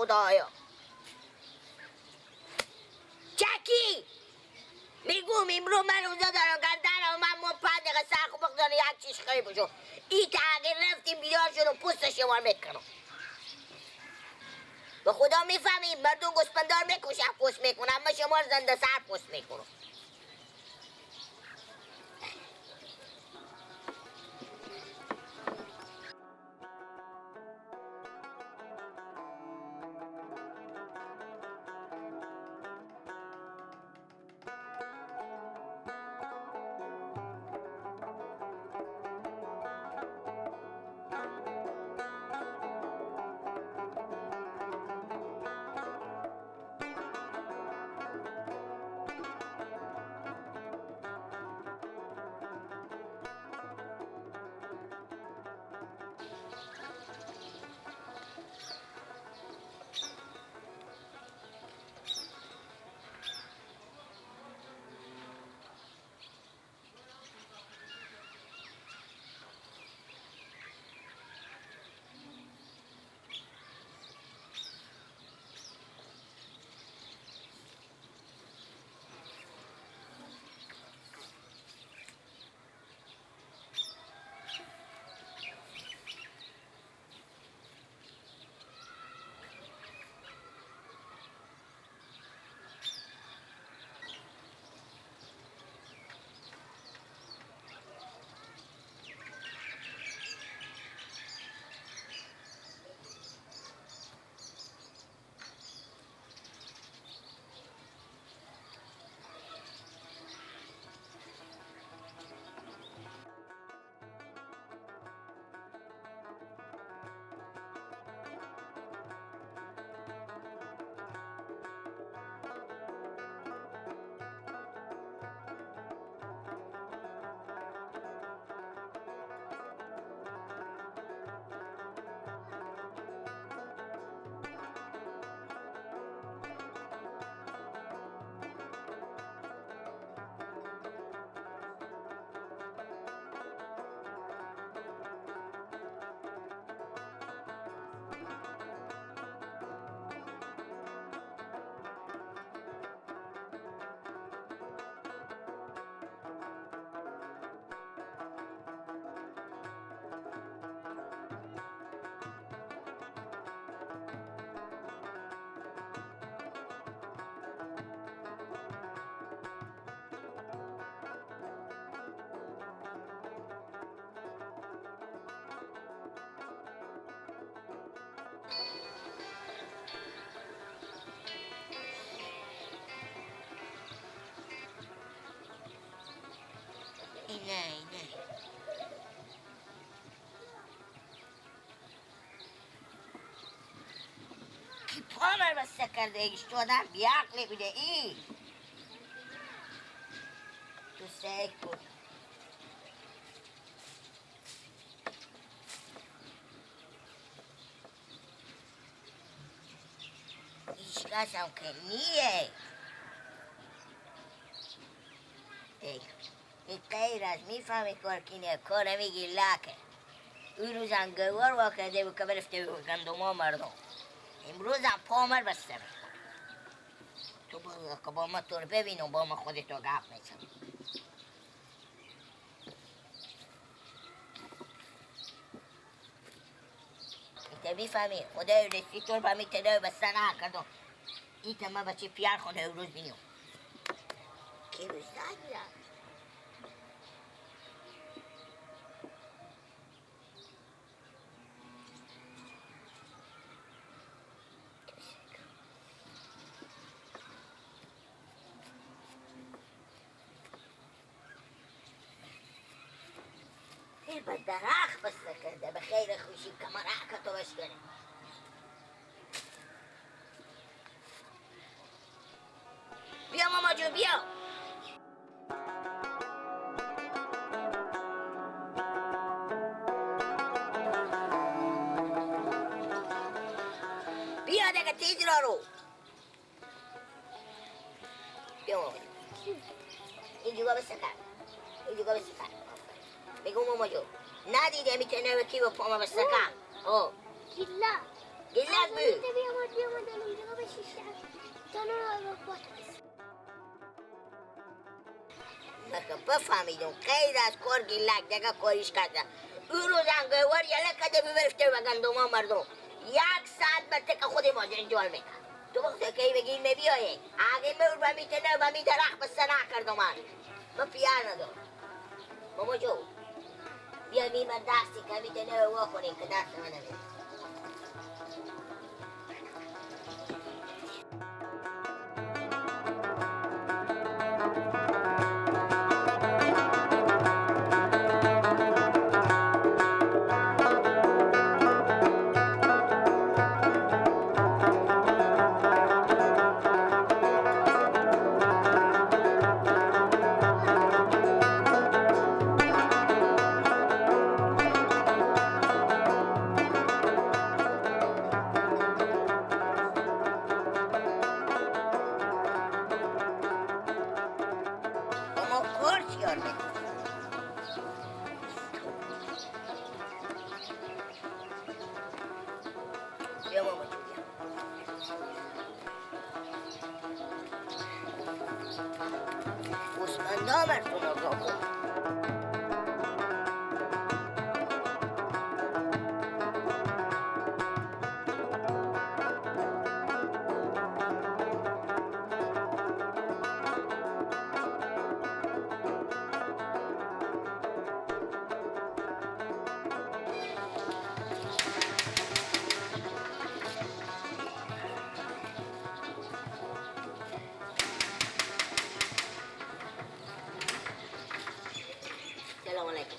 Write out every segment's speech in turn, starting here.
خدایا. چکی میگم امرو من روزا دارم گردن من 5 دقیقه سر خوب بخدانه یک چیز خیلی بشو این تغییر رفتیم بیدار شدم پوست شما میکنم. به خدا میفهمیم مردم گوسپندار میکشن پوست میکنم اما شما زنده سر پوست میکنم. اینه کی پا من بسته کرده ایش تو آدم بیعقلی بوده ای تو سیک بود ایش کس هم که نیه این غیر از میفهمی کار کنه کار میگی لکه اون روز هم گوار واکرده بود که برفته بود گندما مردم امروز هم پامر بسته بود تو بگو که با ما تو رو ببینم با ما خودتو گپ میزن ایتا میفهمی خدای رسی طور با میتنه بسته نکردم ایتا من بچه پیار خونه اون روز بینیم که بزن میرم این به درخت بسته کرده به خیر خوشی کمان حکتو بشکنه بیا ماما جون بیا بیا دیگه تیز رو بیا ماما این جوگا بسته بگو ماما جون ندیده میتونه کی با پاما بسته کن گیلا گیلک بی بیامد دلونجا به شیشه تنها بات بفهمیدم غیر از کار گیلک دیگه کاریش کرده اون روز انگوار یله کده ببرفته و گندوما مردم 1 ساعت برته که خود ما جنجال میکن تو وقتی که بگی نبیایی اگه مور بمی تنه بمی درخت بسته نکردم من پیار ندارم بابا جو بیا می من دستی که می تنه و کنیم که دست من نمید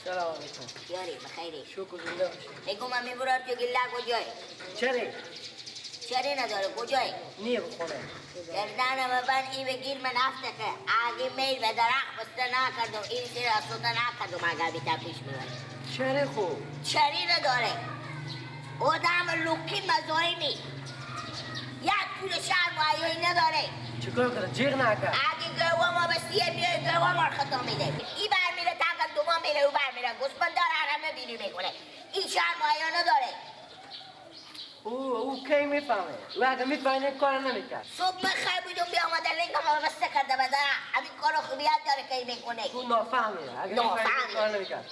سلام علیکم. یاری بخیری. شکر زنده باشی. میگم من میبرم تو گیلک کجایی؟ چره نداره کجایی؟ نیه بخونه. گردن من بند ای بگیر من هفته که آگه میل و درخت بسته نکردم این سیر اصوتا نکردم اگر بیتا پیش میبرم. چره خوب؟ چری نداره. آدم لوکی مزایمی. یک پول شهر معیایی نداره. چکار کنه؟ جیغ نکرد. اگه گوه ما بستیه بیای گوه ما خطا میده. ای بر میره تاکن دوما میره او بر میره. گسپندار همه بیری میکنه. این شهر معیایی نداره. او کی میفهمه؟ او اگه میفهمه کار نمیکرد. صبح من خیلی بودم بیامده لنگم ما بسته کرده بداره. همین کارو خوبیت داره که میکنه. او نافهمه. اگه میفهمه کار نمیکرد.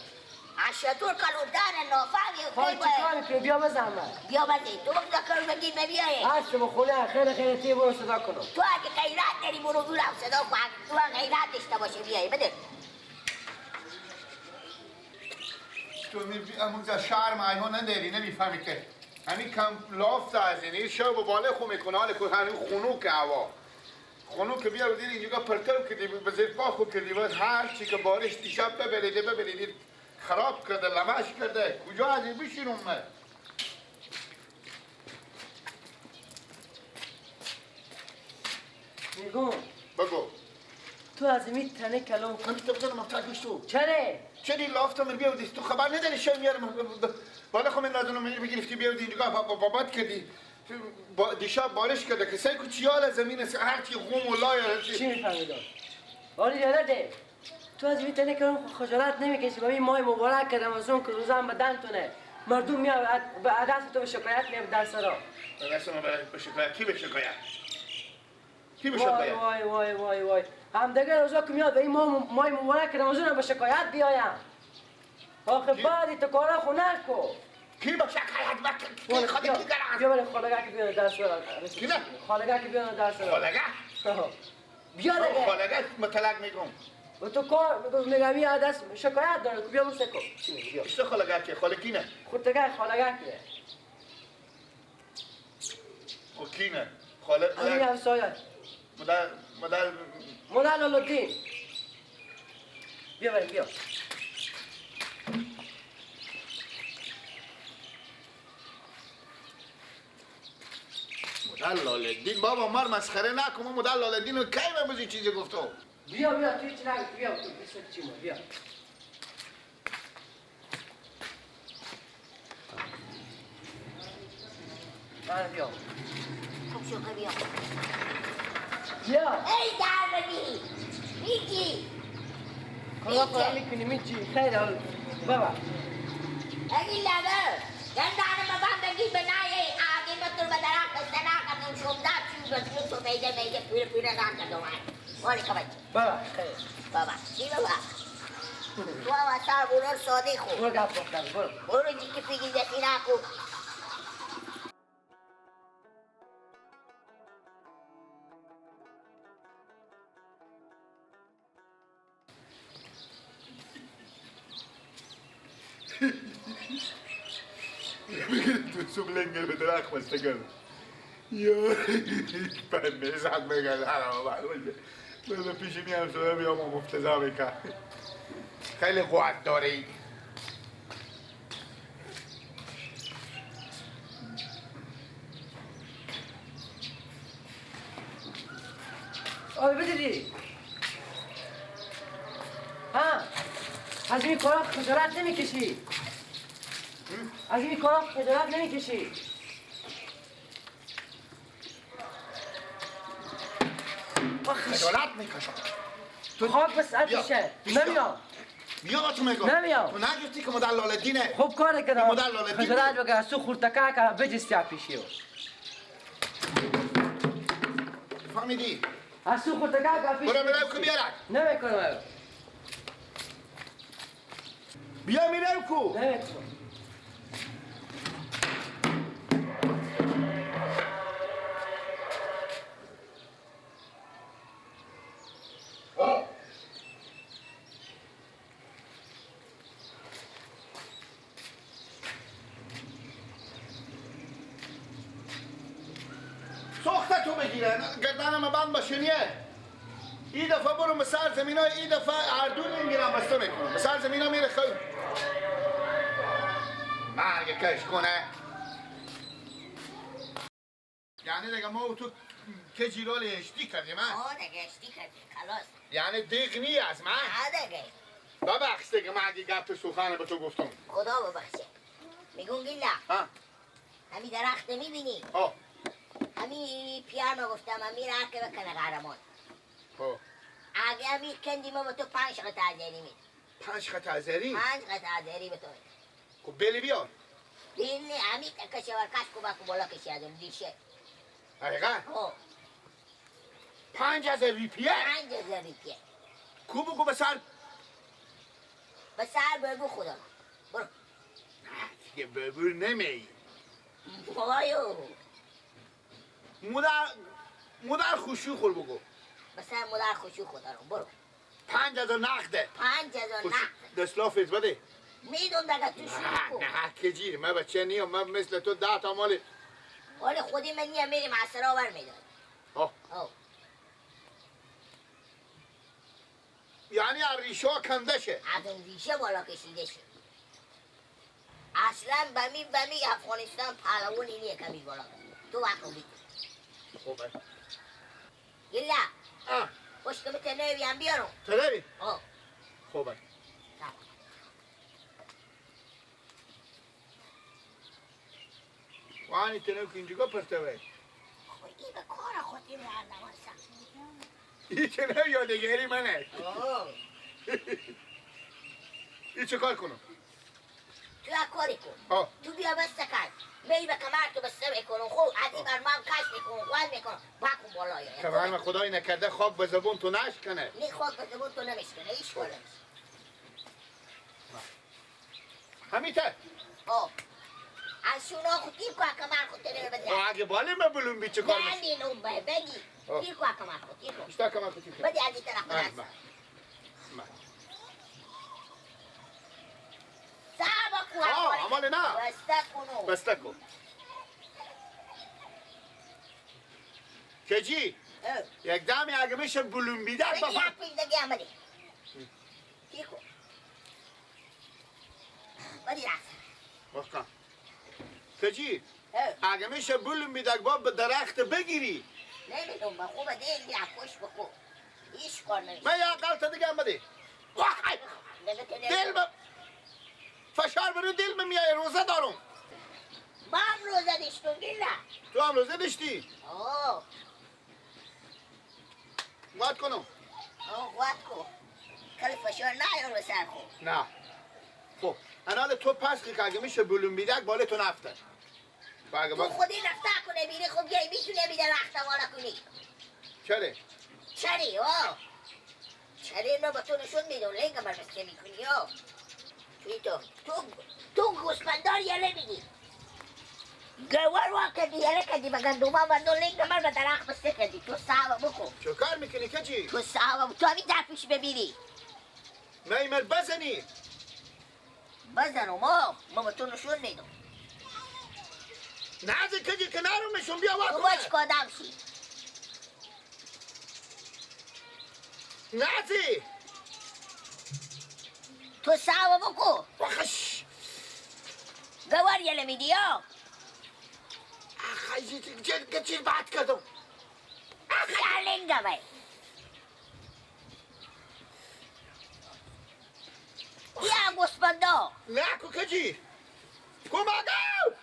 اشتور کلوردن نافهمی خواهی چی کار میکنه؟ بیا بزن من. بیا بزن. تو وقت کارو بگیر نبیایی. هست بخونه خیلی تی برو صدا کنم. تو اگه غیرت داری برو دورم صدا کن. تو اگه غیرت داشته باشه بیایی بده. تو امروز شهر معیان نداری نمیفهمی که همین کم لاف زازینی شو با بالا خو میکنه حال که همین خنوک هوا خنوک بیا بدید اینجا پرتر کردی به زیر پا خود کردی باید هر چی که بارش دیشب ببریدید خراب کرده لمش کرده کجا از این بشینم من میگم بگو تو از این تنه کلام من تو بزنم افتاد تو چره؟ چری لافت من بیا بدید تو خبر نداری شو میارم بالا خو من لازم بگرفتی بیا بدید اینجا بابات کردی دیشب بارش کرده که سعی کوچیال زمین هر چی غم و لای چی میفهمیدم؟ ولی یادته تو از این تنه کلام خجالت نمیکشی با این ماه مبارک که رمضان که روزم بدن تونه مردم میاد به دست تو به شکایت میاد در سرا به دست ما به شکایت کی به شکایت کی به وای شکایت وای وای وای وای هم دیگه روزا که میاد به این ماه مبارک رمضان به شکایت بیایم آخه بعدی تو کارا خونه کو کی به شکایت کی خاله کی کرد بیا بریم خالگاه که بیاد درس برا کی نه خالگاه که بیاد درس برا خالگاه بیا دیگه خالگاه مطلق میگم و تو کار میگم یه دست شکایت داره که بیا برسه کو چی میگی بیا چه خالگاه که خاله کی نه خود دیگه خالگاه که او کی نه خاله همین همسایه مدر لالدین بیا بریم بیا مدر لالدین بابا مار مسخره نکن مدر لالدین کی من بزی چیزی گفتم بیا تو هیچ نگو بیا تو بسه چی ما بیا بیا خوب شو بیا بیا ای در بگی میگی کلا میکنی میچی خیلی حال بابا اگه لبه گندانه ما بگی بنای آگه ما شمدم چی بزرگ تو میده پیره نکرد اومد مالی که بچه بابا خیلی بابا چی بابا تو هم از سر برو ساده خوب برو گپ گفتم برو جی که پیگی دستی نکو تو سوبلنگل به درخت بسته کردم یا پنده زد میگه من پیش میام شده بیام و مفتزا بکن خیلی قوت داری آبی بدیدی ها از این کارا خجالت نمیکشی از این کارا خجالت نمیکشی خجالت میکشم تو خاک به سر پیشه نمیام بیا با تو میگم نمیام تو نگفتی که مدر لالدینه خوب کار کردم مدر لالدین خجالت بگه از تو خورتکه که بجستی پیشی فهمیدی؟ از تو خورتکه که پیشی برو میرم که بیارک نمیکنم بیا میرم کو نمیکنم سخته تو بگیره گردنم بند باشینیه این دفعه برو به سر زمین های این دفعه اردون میگیرم بسته میکنم به سر زمین ها میره خیلی مرگ کش کنه یعنی دیگه ما و تو که جیرال اشتی کردیم دیگه اشتی کردیم خلاص یعنی دیگ نی از من دیگه ببخش دیگه من اگه گپ سخنه به تو گفتم خدا ببخشه میگون گیلا همین درخت میبینی همین پیانو گفتم همین راه که بکنه قهرمان اگه همین کندی ما به تو 5 قطعه ازری میده 5 قطعه ازری؟ 5 قطعه ازری به تو میده خب بلی بیار بلی همین کشور کش کبک بالا کشی ازم دیشه حقیقه؟ 5000 ریپیه؟ 5000 ریپیه کو بگو به سر بگو خدا برو نه دیگه ببور نمی بایو مدر خوشی خور بگو بسر مدر خوشی خدا رو برو 5000 نقده 5000 نقده دستلافت بده میدون دیگه تو شروع کن نه که جیر من بچه نیم من مثل تو 10 تا مال حالا خودی من نیم میریم عصرا بر میداد یعنی ریشه ها کنده شه از اون ریشه بالا کشیده شه اصلا بمی افغانستان پهلوان اینیه کمی بالا کشیده تو وقت بید خوبه گلا پشت به تنوی هم بیارم تنوی؟ خوبه وانی تنوی که اینجا پرتوه خودی به کار خودی میردم هستم این تنوی یادگیری منه این چه کار کنم؟ تو یک کاری کن تو بیا بسته کن می به کمر تو بسته میکنم خوب از این بر من کش میکنم خواهد میکنم بکن بالای کمر من خدای نکرده خاک به زبون تو نشکنه نه خاک به زبون تو نمیشکنه ایش کنه همیته از شونا خود تیر که کمر خود تیر بده اگه بالی من بلون بی چه کار میشه؟ نه مینون بگی تیر که کمر خود تیر کن بیشتر کمر خود تیر کن بده از این طرف برست سابا کن عمال نه بسته کنو بسته کن کجی یک دمی اگه میشه بلون بیده بگی یک پیش دگی هم بده تیر کن بدی رفت بکن کجی اگه میشه بلون بیده با به درخت بگیری نمیدونم با خوبه دیل بیا خوش بخو هیچ کار نمیشه من یه قلطه دیگه هم بده دل فشار برو دل به میای روزه دارم ما هم روزه داشتم گیلا تو هم روزه داشتی؟ قوت کنم قوت کن کلی فشار نیار به سر خود نه خب انال تو پس که اگه میشه بلون بیدک باله تو نفته تو خودی رفته کنه بیری خب یه میتونه بیده رخت والا کنی. چره؟ چری چری رو با تو نشون میدون لنگ من بسته میکنی ها. تو گوسپندار یله میگی گوار وا کردی یله کردی و گندوما و دو لنگ من به درخت بسته کردی. تو صحبه بکن. چه کار میکنی کجی؟ تو صحبه تو همین دفعش ببینی نیمر بزنی بزنم ما به تو نشون میدم. نازی کجی کنارو میشون بیا تو واکنه باش کادم شی نازی تو صحبه بکن. وخش گوار یله میدی ها. خیلی چیز بات کردم یا لنگه بای یا گوسپندا نکو کجی کماگو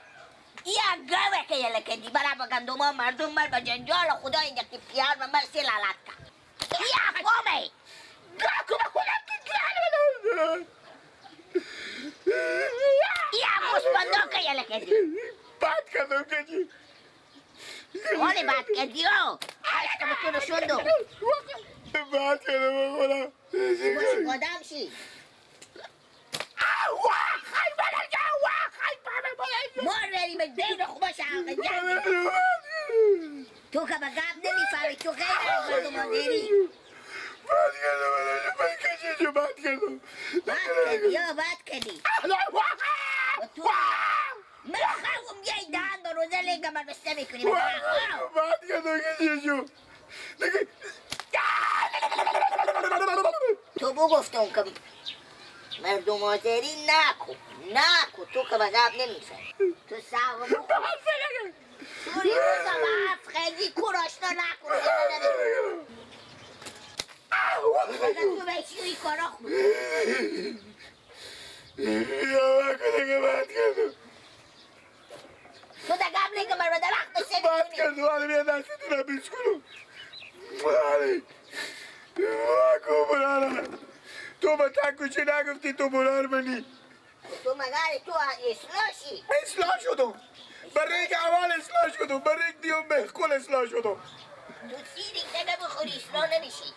یا گوه که یله کردی برای با گندوما مردم مر با جنجال خدا این دقیقی پیار و مر سی لالت کن. یا قومه یا گوسپندا که یله کردی بات کردم کجی ولی بد کردی ها. هشتا به تو نشون دو بات کردم خدا باش قدم شی مار بریم دین خوبا شاقه تو که به قبل نمیفهمی تو غیر از مردم آدری بات کردم من کجی جو بات کردم بد کردی ها بد کردی من خواهم یه دهن با روزه لنگه من بسته میکنی بات کردم کجی جو تو بگفتم که مردم آدری نکن تو که به قبل نمیفهمی تو ساقه بکن توری روزا به حرف خیلی کراشنا نکن تو بچی کارا خود یا کنه بات کردم تو در قبل که من رو در وقت بسه بات میکنی کردم حالا بیا دستی تو را بیش کنم حالی واکو برانا تو با تکوچی نگفتی تو برار منی تو مگر تو اصلاشی اصلاح شدم برای که اول اصلاح شدم برای که دیو بخکل اصلاح شدم تو سیری که بخوری اصلاح نمیشی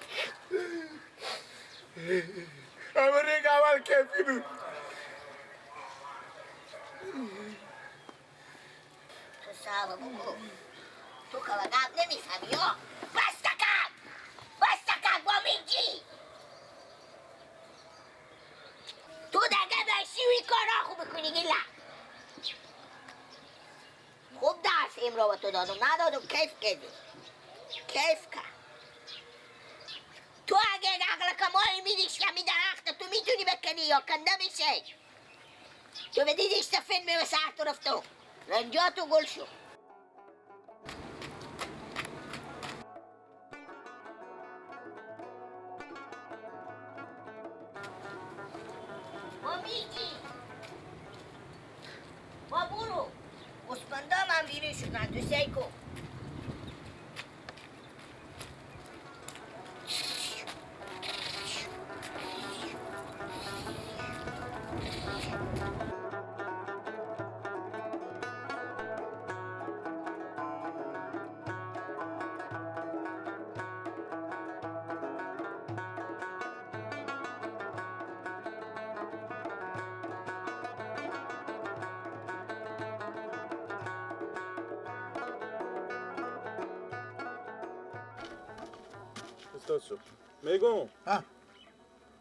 برای که اول کیفی بود تو صحبه بکن تو که به قبل نمیفهمی ها بستکن با میگی تو دقیقه برشیوی کارا خوب بکنی گیلا خوب درس امرا با تو دادم ندادم کیف کردی کیف کن تو اگه عقل کمایی میدیش که می درخت تو میتونی بکنی یا کنده میشه تو بدیدیش تا فیلم به سر طرفتو رنجاتو گل شو با میگی با برو گوسپندا من بیرون شدن تو سیکو استاد شد میگم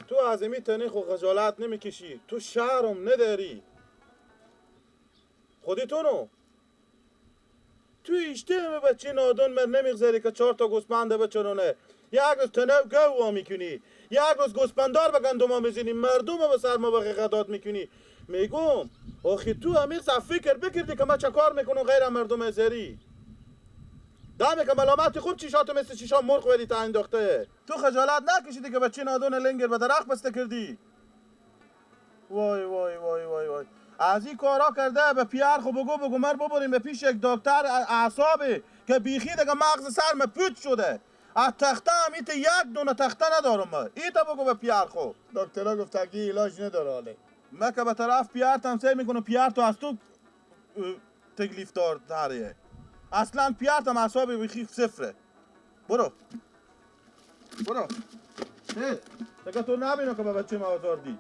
تو از امی تنه خو خجالت نمیکشی تو شهرم نداری خودی تو اشته همه بچه نادون مر نمیگذاری که 4 تا گوسپنده بچرونه یک روز تنه گوه میکنی یک روز گوسپندار به گندما میزنی مردم به سر ما بقیقداد میکنی میگم آخی تو همیق فکر بکردی که من چه کار میکنم غیر مردم ازاری دامه که ملامت خوب چیشاتو مثل چیشا مرغ ولی تا انداخته تو خجالت نکشیدی که بچه نادون لنگر به درخت بسته کردی وای وای وای وای وای از این کارا کرده به پیار خو بگو مر ببریم به پیش یک دکتر اعصابه که بیخی دیگه مغز سرم پوچ شده از تخته هم ایت یک دونه تخته ندارم من ایتا بگو به پیار خو دکترها گفت که علاج نداره حاله من که به طرف پیار تمسه میکنم پیار تو از تو تکلیف داره. اصلا پیرتم اعصاب بخیف صفره. برو دیگه تو نبینو که به بچه ما آزار دی.